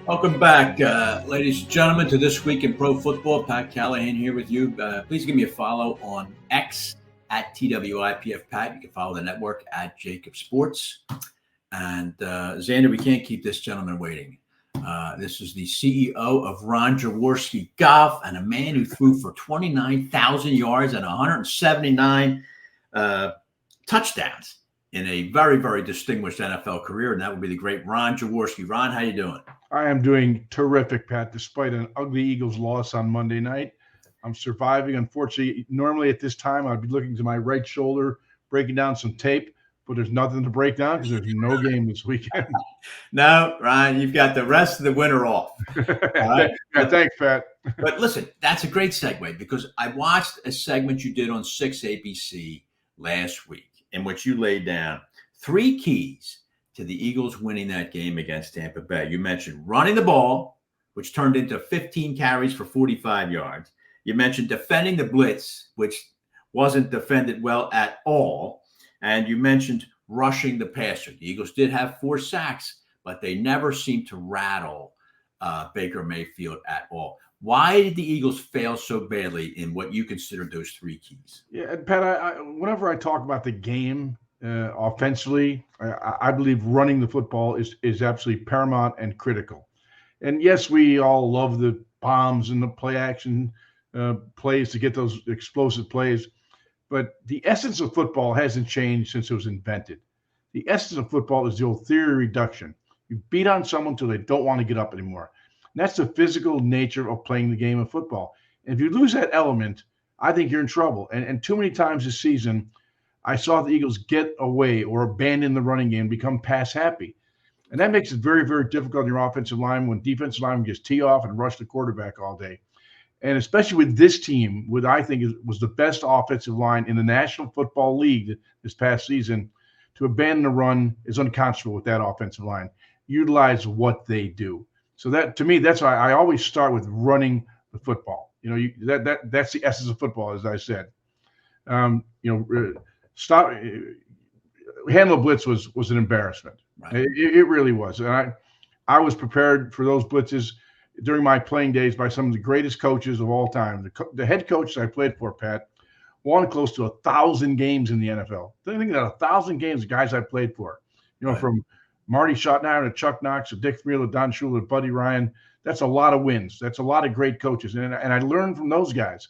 Welcome back, ladies and gentlemen, to This Week in Pro Football. Pat Callahan here with you. Please give me a follow on X at TWIPF Pat. You can follow the network at JAKIB Sports. And Xander, we can't keep this gentleman waiting. This is the CEO of Ron Jaworski Golf, and a man who threw for 29,000 yards and 179 touchdowns in a very, very distinguished NFL career, and that would be the great Ron Jaworski. Ron, how you doing? I am doing terrific, Pat, despite an ugly Eagles loss on Monday night. I'm surviving. Unfortunately, normally at this time, I'd be looking to my right shoulder, breaking down some tape, but there's nothing to break down because there's no game this weekend. No, Ryan, you've got the rest of the winter off. Right? Yeah, thanks, Pat. But listen, that's a great segue because I watched a segment you did on 6 ABC last week in which you laid down 3 keys to the Eagles winning that game against Tampa Bay. You mentioned running the ball, which turned into 15 carries for 45 yards. You mentioned defending the blitz, which wasn't defended well at all. And you mentioned rushing the passer. The Eagles did have 4 sacks, but they never seemed to rattle Baker Mayfield at all. Why did the Eagles fail so badly in what you consider those 3 keys? Yeah, Pat, whenever I talk about the game offensively, I believe running the football is absolutely paramount and critical. And yes, we all love the bombs and the play action plays to get those explosive plays. But the essence of football hasn't changed since it was invented. The essence of football is the old theory of reduction. You beat on someone until they don't want to get up anymore. And that's the physical nature of playing the game of football. And if you lose that element, I think you're in trouble. And too many times this season, I saw the Eagles get away or abandon the running game, become pass happy. And that makes it very, very difficult on your offensive line when defensive linemen just tee off and rush the quarterback all day. And especially with this team, what I think was the best offensive line in the National Football League this past season, to abandon the run is unconscionable with that offensive line. Utilize what they do. So that, to me, that's why I always start with running the football. You know, that's the essence of football, as I said. Handle blitz was an embarrassment. Right. It really was. And I was prepared for those blitzes during my playing days by some of the greatest coaches of all time. The head coach I played for, Pat, won close to 1,000 games in the NFL. Think about 1,000 games, the guys I played for. You know, right. From Marty Schottenheimer to Chuck Knox to Dick Friel to Don Shula to Buddy Ryan. That's a lot of wins. That's a lot of great coaches. And I learned from those guys.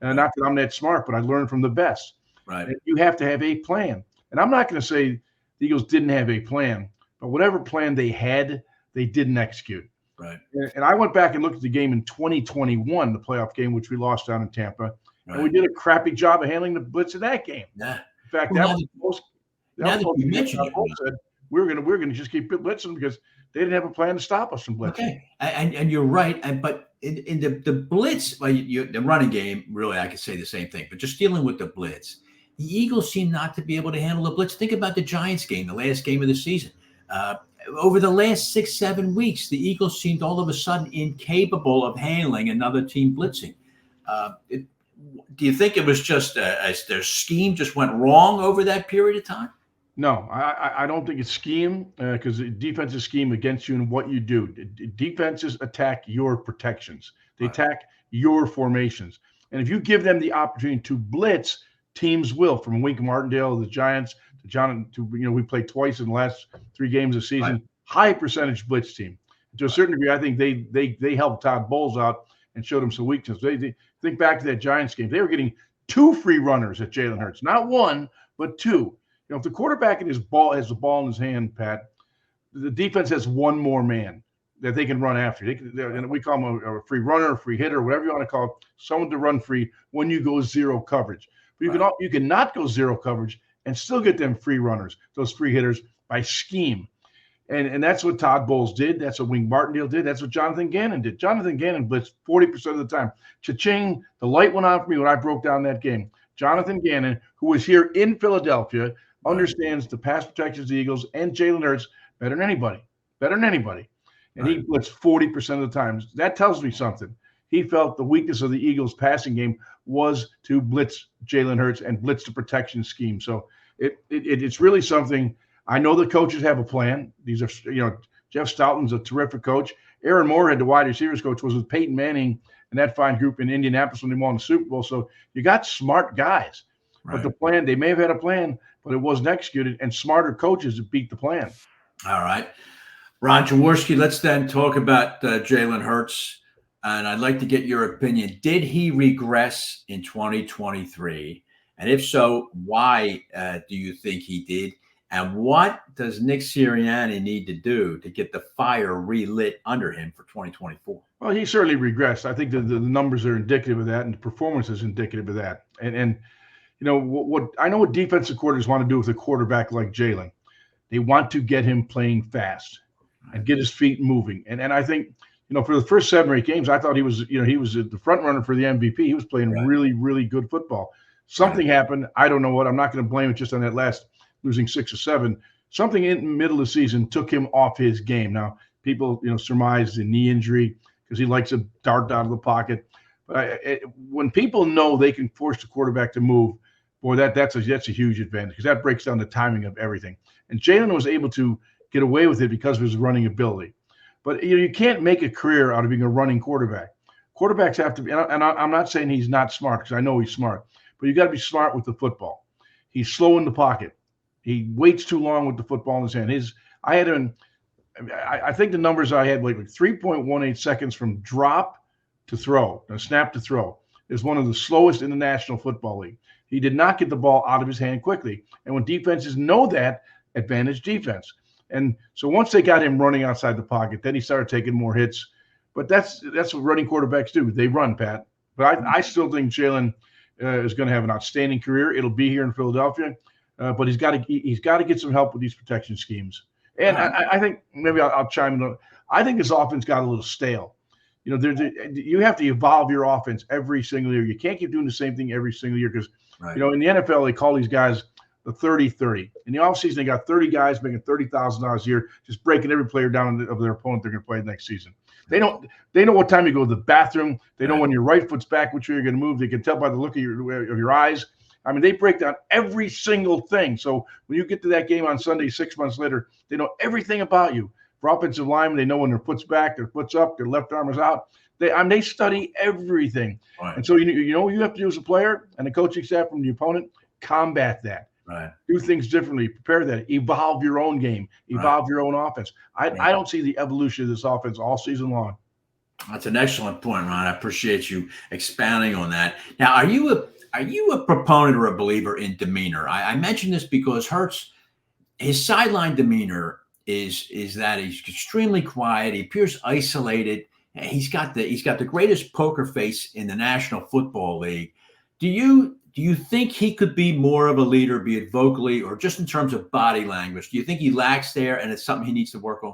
And not that I'm that smart, but I learned from the best. Right. And you have to have a plan. And I'm not going to say the Eagles didn't have a plan, but whatever plan they had, they didn't execute. Right. And I went back and looked at the game in 2021, the playoff game, which we lost down in Tampa. Right. And we did a crappy job of handling the blitz in that game. Yeah. In fact, that was the most. Now that you mentioned it, we're gonna just keep blitzing because they didn't have a plan to stop us from blitzing. Okay, and you're right. But in the blitz, the running game, really, I could say the same thing. But just dealing with the blitz, the Eagles seem not to be able to handle the blitz. Think about the Giants game, the last game of the season. Over the last 6-7 weeks, the Eagles seemed all of a sudden incapable of handling another team blitzing. Do you think it was just their scheme just went wrong over that period of time? No, I don't think it's scheme because defenses scheme against you and what you do. Defenses attack your protections. They attack your formations. And if you give them the opportunity to blitz, teams will. From Wink Martindale, the Giants, to John, to we played twice in the last 3 games of the season. Right. High percentage blitz team. To a certain degree, I think they helped Todd Bowles out and showed him some weakness. They think back to that Giants game. They were getting 2 free runners at Jalen Hurts, not 1, but 2. If the quarterback has the ball in his hand, Pat, the defense has 1 more man that they can run after. And we call them a free runner, a free hitter, whatever you want to call it, someone to run free when you go 0 coverage. But you can not go 0 coverage and still get them free runners, those free hitters, by scheme. And that's what Todd Bowles did. That's what Wink Martindale did. That's what Jonathan Gannon did. Jonathan Gannon blitzed 40% of the time. Cha-ching, the light went on for me when I broke down that game. Jonathan Gannon, who was here in Philadelphia, understands the pass protections of the Eagles and Jalen Hurts better than anybody. And he blitzed 40% of the time. That tells me something. He felt the weakness of the Eagles' passing game was to blitz Jalen Hurts and blitz the protection scheme. So it's really something. I know the coaches have a plan. These are, Jeff Stoughton's a terrific coach, Aaron Moore, the wide receivers coach, was with Peyton Manning and that fine group in Indianapolis when they won the Super Bowl. So you got smart guys. Right. But the plan, they may have had a plan, but it wasn't executed, and smarter coaches that beat the plan. All right. Ron Jaworski, let's then talk about Jalen Hurts. And I'd like to get your opinion. Did he regress in 2023? And if so, why do you think he did? And what does Nick Sirianni need to do to get the fire relit under him for 2024? Well, he certainly regressed. I think the numbers are indicative of that, and the performance is indicative of that. And you know what I know what defensive coordinators want to do with a quarterback like Jalen. They want to get him playing fast and get his feet moving. And I think, you know, for the first 7 or 8 games, I thought he was the front runner for the MVP. He was playing really, really good football. Something happened. I don't know what. I'm not going to blame it just on that last losing 6 or 7. Something in the middle of the season took him off his game. Now, people, you know, surmise the knee injury because he likes to dart out of the pocket. But when people know they can force the quarterback to move, boy, that's a huge advantage because that breaks down the timing of everything. And Jalen was able to get away with it because of his running ability. But you can't make a career out of being a running quarterback. Quarterbacks have to be, and I'm not saying he's not smart because I know he's smart, but you got to be smart with the football. He's slow in the pocket. He waits too long with the football in his hand. I think the numbers I had like 3.18 seconds from drop to throw, snap to throw, is one of the slowest in the National Football League. He did not get the ball out of his hand quickly. And when defenses know that, advantage defense. And so once they got him running outside the pocket, then he started taking more hits. But that's what running quarterbacks do. They run, Pat. But I still think Jalen is going to have an outstanding career. It'll be here in Philadelphia. But he's got to get some help with these protection schemes. And I think maybe I'll chime in. I think this offense got a little stale. You know, you have to evolve your offense every single year. You can't keep doing the same thing every single year because, you know, in the NFL, they call these guys the 30-30. In the offseason, they got 30 guys making $30,000 a year, just breaking every player down of their opponent they're going to play next season. They know what time you go to the bathroom. They know when your right foot's back, which way you're going to move. They can tell by the look of your eyes. I mean, they break down every single thing. So when you get to that game on Sunday, 6 months later, they know everything about you. For offensive linemen, they know when their foot's back, their foot's up, their left arm is out. They study everything. Right. And so you know what you have to do as a player and the coaching staff from the opponent, combat that. Right. Do things differently, prepare that, evolve your own game, evolve your own offense. I don't see the evolution of this offense all season long. That's an excellent point, Ron. I appreciate you expounding on that. Now, are you a proponent or a believer in demeanor? I mention this because Hurts, his sideline demeanor is that he's extremely quiet. He appears isolated. He's got the greatest poker face in the National Football League. Do you think he could be more of a leader, be it vocally or just in terms of body language? Do you think he lacks there and it's something he needs to work on?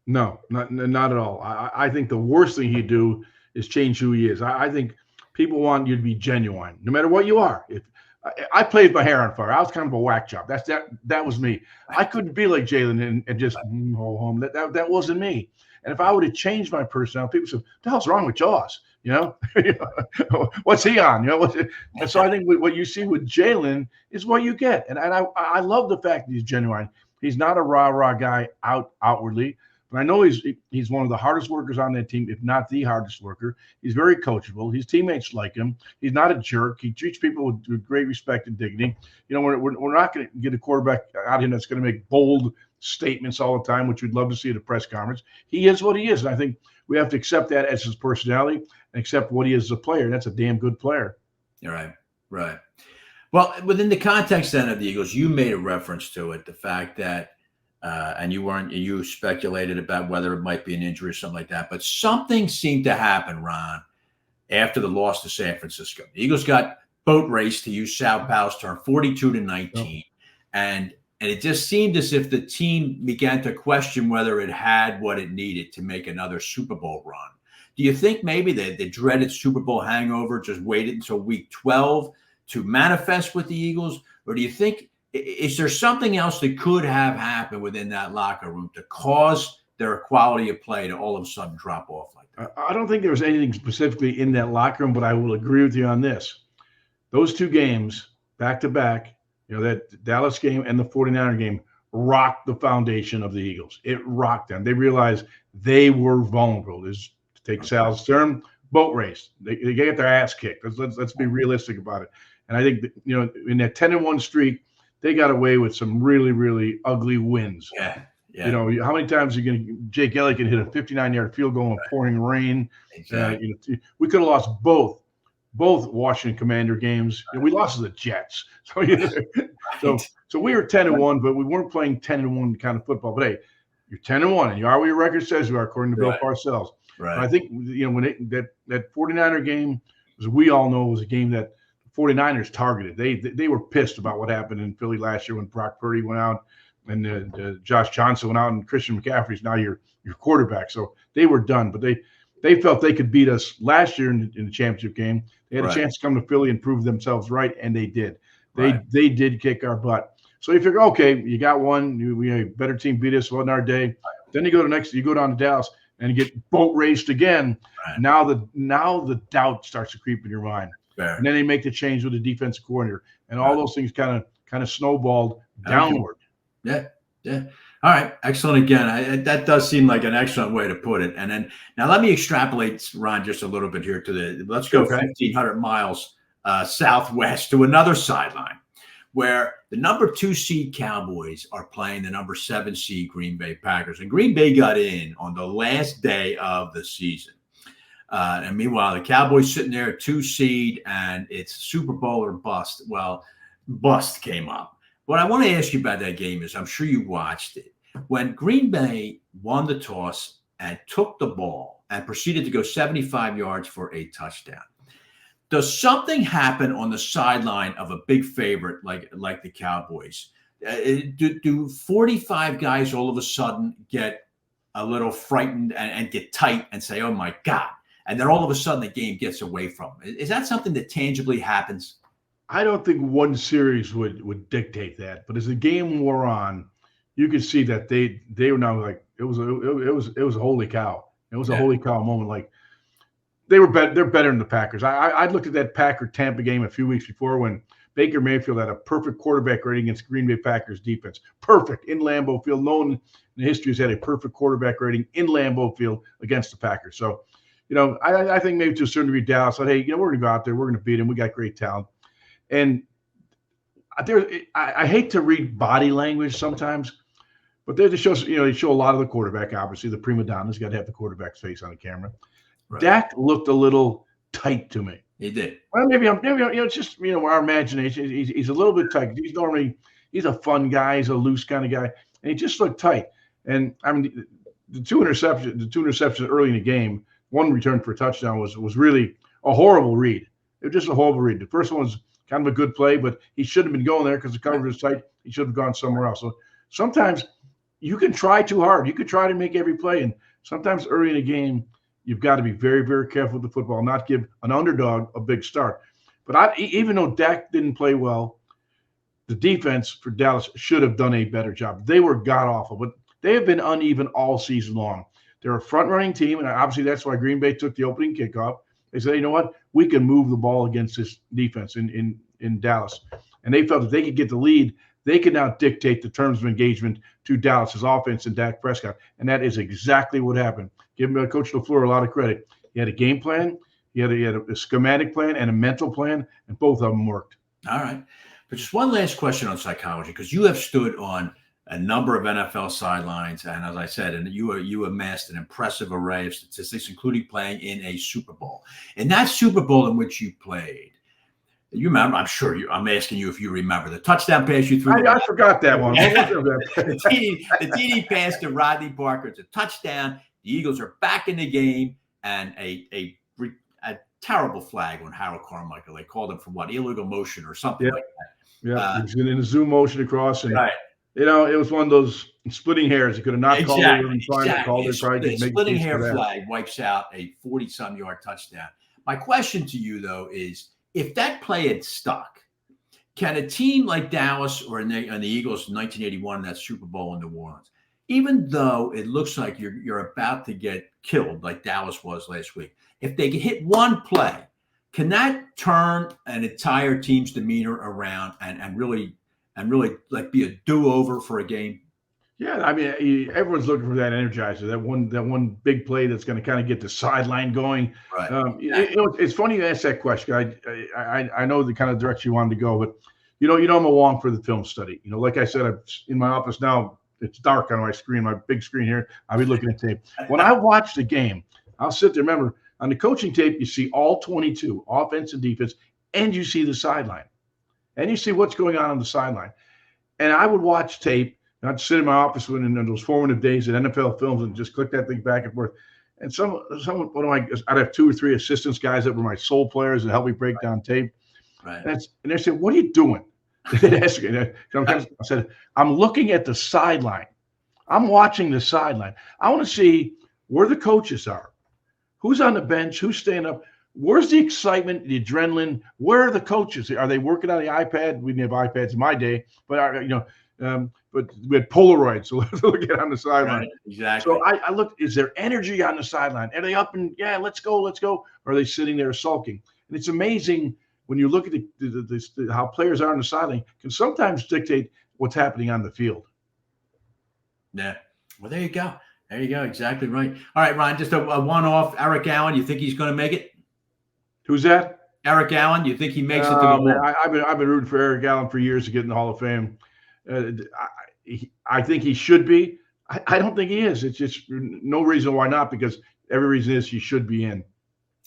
No, not at all. I think the worst thing he'd do is change who he is. I think people want you to be genuine, no matter what you are. If I played my hair on fire, I was kind of a whack job. That was me. I couldn't be like Jalen and just ho home. That wasn't me. And if I would have changed my personality, people said, "What the hell's wrong with Jaws?" You know, what's he on? You know, and so I think what you see with Jalen is what you get. And I love the fact that he's genuine. He's not a rah guy outwardly, but I know he's one of the hardest workers on that team, if not the hardest worker. He's very coachable. His teammates like him. He's not a jerk. He treats people with great respect and dignity. You know, we're not going to get a quarterback out of him that's going to make bold statements all the time, which we'd love to see at a press conference. He is what he is, and I think we have to accept that as his personality and accept what he is as a player. And that's a damn good player. You're right. Well, within the context then of the Eagles, you made a reference to it, the fact that, and you speculated about whether it might be an injury or something like that, but something seemed to happen, Ron, after the loss to San Francisco. The Eagles got boat raced, to use Sal Powell's term, 42-19. And it just seemed as if the team began to question whether it had what it needed to make another Super Bowl run. Do you think maybe the dreaded Super Bowl hangover just waited until week 12 to manifest with the Eagles? Or do you think, is there something else that could have happened within that locker room to cause their quality of play to all of a sudden drop off like that? I don't think there was anything specifically in that locker room, but I will agree with you on this. Those two games, back to back, you know, that Dallas game and the 49er game, rocked the foundation of the Eagles. It rocked them. They realized they were vulnerable. This, to take Sal's term, boat race. They get their ass kicked. Let's be realistic about it. And I think that, in that 10-1 streak, they got away with some really, really ugly wins. Yeah. Yeah. How many times are you going to Jake Elliott can hit a 59-yard field goal in pouring rain? Exactly. We could have lost both Washington Commander games. We lost to the Jets. So we were 10-1, but we weren't playing 10-1 kind of football. But hey, you're 10-1, and you are what your record says you are, according to Bill Parcells. Right. But I think when that 49er game, as we all know, was a game that the 49ers targeted. They were pissed about what happened in Philly last year when Brock Purdy went out and Josh Johnson went out, and Christian McCaffrey's now your quarterback. So they were done, but they felt they could beat us last year in the championship game. They had a chance to come to Philly and prove themselves right, and they did. They did kick our butt. So you figure, okay, you got one. We had a better team beat us on our day. Then you go down to Dallas and you get boat raced again. Right. Now the doubt starts to creep in your mind. Fair. And then they make the change with the defensive coordinator, and all those things kind of snowballed downward. Yeah. All right, excellent. Again, that does seem like an excellent way to put it. And then now let me extrapolate, Ron, just a little bit here let's go 1,500 miles southwest to another sideline, where the number 2 seed Cowboys are playing the number 7 seed Green Bay Packers. And Green Bay got in on the last day of the season. And meanwhile, the Cowboys sitting there at 2 seed, and it's Super Bowl or bust. Well, bust came up. What I want to ask you about that game is, I'm sure you watched it. When Green Bay won the toss and took the ball and proceeded to go 75 yards for a touchdown, does something happen on the sideline of a big favorite like the Cowboys? Do 45 guys all of a sudden get a little frightened and get tight and say, oh, my God, and then all of a sudden the game gets away from them? Is that something that tangibly happens? I don't think one series would dictate that, but as the game wore on, you could see that they were now like it was a holy cow. It was a holy cow moment. Like they're better than the Packers. I looked at that Packer-Tampa game a few weeks before when Baker Mayfield had a perfect quarterback rating against Green Bay Packers defense. Perfect in Lambeau Field. No one in history has had a perfect quarterback rating in Lambeau Field against the Packers. So, I think maybe to a certain degree Dallas said, hey, we're going to go out there. We're going to beat them. We got great talent. And I hate to read body language sometimes, but they show a lot of the quarterback. Obviously, the prima donna's got to have the quarterback's face on the camera. Right. Dak looked a little tight to me. He did. Well, maybe it's just our imagination. He's a little bit tight. He's a fun guy. He's a loose kind of guy, and he just looked tight. And I mean, the two interceptions early in the game. One return for a touchdown was really a horrible read. It was just a horrible read. The first one was kind of a good play, but he shouldn't have been going there because the coverage was tight. He should have gone somewhere else. So sometimes you can try too hard. You could try to make every play, and sometimes early in the game, you've got to be very, very careful with the football, not give an underdog a big start. But even though Dak didn't play well, the defense for Dallas should have done a better job. They were god-awful, but they have been uneven all season long. They're a front-running team, and obviously that's why Green Bay took the opening kickoff. They said, you know what? We can move the ball against this defense in Dallas. And they felt that they could get the lead. They could now dictate the terms of engagement to Dallas's offense and Dak Prescott. And that is exactly what happened. Give Coach LaFleur a lot of credit. He had a game plan. He had a schematic plan and a mental plan, and both of them worked. All right. But just one last question on psychology, because you have stood on a number of NFL sidelines, and as I said, and you amassed an impressive array of statistics, including playing in a Super Bowl. In that Super Bowl in which you played, you remember? I'm asking you if you remember the touchdown pass you threw. I forgot that one. the TD pass to Rodney Parker. It's a touchdown. The Eagles are back in the game, and a terrible flag on Harold Carmichael. They called him for what? Illegal motion or something like that. Yeah, he's in a zoom motion across, and right. It was one of those splitting hairs. He could have not called it and trying to call it. Splitting hair flag wipes out a 40-some yard touchdown. My question to you, though, is if that play had stuck, can a team like Dallas or the Eagles in 1981 in that Super Bowl in New Orleans, even though it looks like you're about to get killed like Dallas was last week, if they hit one play, can that turn an entire team's demeanor around and really and really like be a do-over for a game? Yeah, I mean, everyone's looking for that energizer, that one big play that's going to kind of get the sideline going. Right. It's funny you ask that question. I know the kind of direction you wanted to go, but I'm along for the film study. Like I said, I'm in my office now. It's dark on my screen, my big screen here. I'll be looking at tape. When I watch the game, I'll sit there. Remember, on the coaching tape, you see all 22, offense and defense, and you see the sideline, and you see what's going on the sideline. And I would watch tape. And I'd sit in my office in those formative days at NFL Films and just click that thing back and forth. And I'd have 2 or 3 assistants, guys that were my sole players that helped me break down tape. Right. And they said, "What are you doing?" I said, "I'm looking at the sideline. I'm watching the sideline. I want to see where the coaches are, who's on the bench, who's staying up, where's the excitement, the adrenaline, where are the coaches? Are they working on the iPad? We didn't have iPads in my day, but but we had Polaroids, so let's look at on the sideline. Right, exactly. So I looked, is there energy on the sideline? Are they up and, yeah, let's go? Or are they sitting there sulking? And it's amazing when you look at how players are on the sideline can sometimes dictate what's happening on the field. Yeah. Well, there you go. There you go. Exactly right. All right, Ron, just a one-off. Eric Allen, you think he's going to make it? Who's that? Eric Allen, you think he makes it to the Hall? I've been rooting for Eric Allen for years to get in the Hall of Fame. I think he should be. I don't think he is. It's just no reason why not, because every reason is he should be in.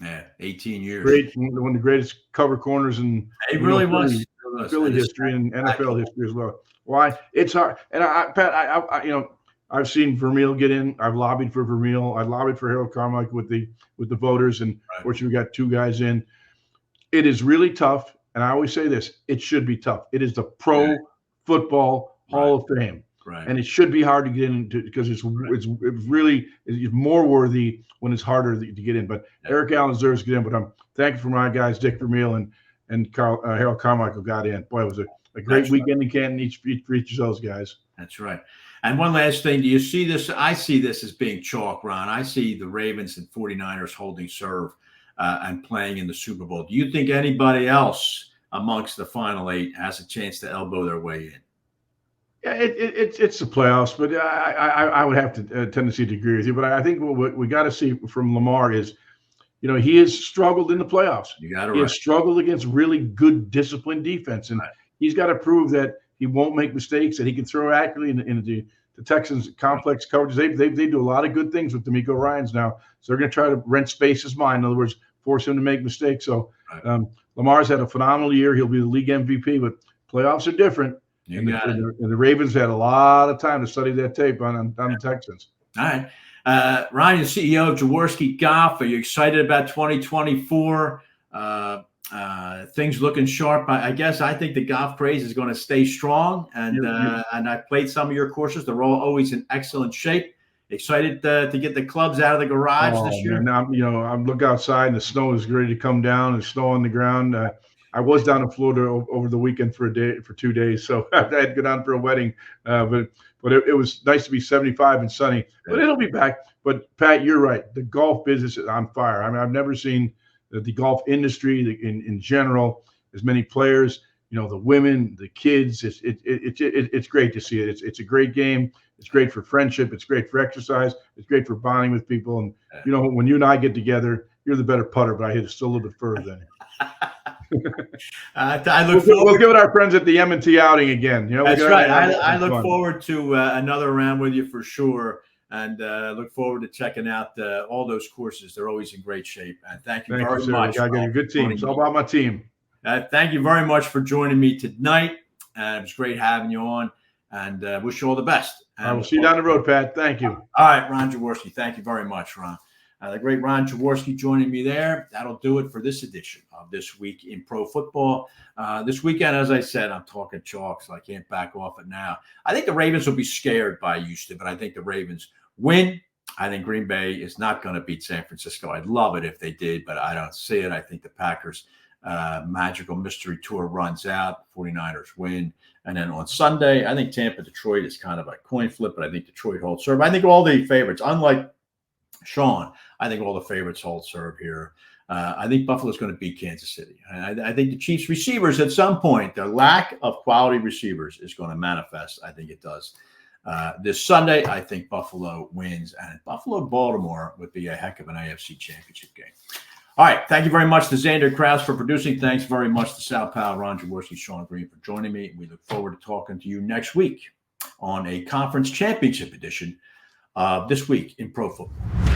Yeah, 18 years. Great, one of the greatest cover corners in Philly history and NFL history as well. Why? It's hard. And Pat, I've seen Vermeil get in. I've lobbied for Vermeil. I lobbied for Harold Carmichael with the voters, and fortunately we got 2 guys in. It is really tough, and I always say this: it should be tough. It is the Pro Football Hall of Fame, and it should be hard to get into because it's more worthy when it's harder to get in. But Eric Allen deserves to get in. But I'm thankful for my guys, Dick Vermeil and Harold Carmichael got in. Boy, it was a great weekend in Canton for each of those guys. That's right. And one last thing, do you see this? I see this as being chalk, Ron. I see the Ravens and 49ers holding serve and playing in the Super Bowl. Do you think anybody else amongst the final 8 has a chance to elbow their way in? Yeah, it's the playoffs, but I would have a tendency to agree with you. But I think what we got to see from Lamar is, he has struggled in the playoffs. He has struggled against really good, disciplined defense, and he's got to prove that he won't make mistakes, that he can throw accurately in the Texans' complex coverages. They do a lot of good things with D'Amico Ryans now, so they're going to try to rent space his mind. In other words, force him to make mistakes. So Lamar's had a phenomenal year. He'll be the league MVP, but playoffs are different. And the Ravens had a lot of time to study that tape on the Texans. All right. Ryan, CEO of Jaworski Golf. Are you excited about 2024? Things looking sharp. I guess I think the golf craze is going to stay strong. And I played some of your courses. They're all always in excellent shape. Excited to get the clubs out of the garage this year. Now, I'm looking outside and the snow is ready to come down. There's snow on the ground. I was down in Florida over the weekend for 2 days, so I had to go down for a wedding. But it was nice to be 75 and sunny. But it'll be back. But Pat, you're right. The golf business is on fire. I mean, I've never seen the golf industry in general, as many players. The women, the kids. It's great to see it. It's a great game. It's great for friendship. It's great for exercise. It's great for bonding with people. And when you and I get together, you're the better putter, but I hit it still a little bit further than you. We'll give it our friends at the M&T outing again. That's right. I look forward to another round with you for sure, and look forward to checking out all those courses. They're always in great shape. And thank you very much. I got a good team. It's all about my team. Thank you very much for joining me tonight. It was great having you on, and wish you all the best. I will see you down the road, Pat. Thank you. All right, Ron Jaworski. Thank you very much, Ron. The great Ron Jaworski joining me there. That'll do it for this edition of This Week in Pro Football. This weekend, as I said, I'm talking chalk, so I can't back off it now. I think the Ravens will be scared by Houston, but I think the Ravens win. I think Green Bay is not going to beat San Francisco. I'd love it if they did, but I don't see it. I think the Packers' magical mystery tour runs out. 49ers win. And then on Sunday, I think Tampa-Detroit is kind of a coin flip, but I think Detroit holds serve. I think all the favorites, unlike Sean, I think all the favorites hold serve here. I think Buffalo's going to beat Kansas City. I think the Chiefs receivers at some point, their lack of quality receivers is going to manifest. I think it does. This Sunday, I think Buffalo wins, and Buffalo-Baltimore would be a heck of an AFC championship game. All right. Thank you very much to Xander Krause for producing. Thanks very much to Sal Powell, Ron Jaworski, Sean Green for joining me. We look forward to talking to you next week on a conference championship edition of This Week in Pro Football.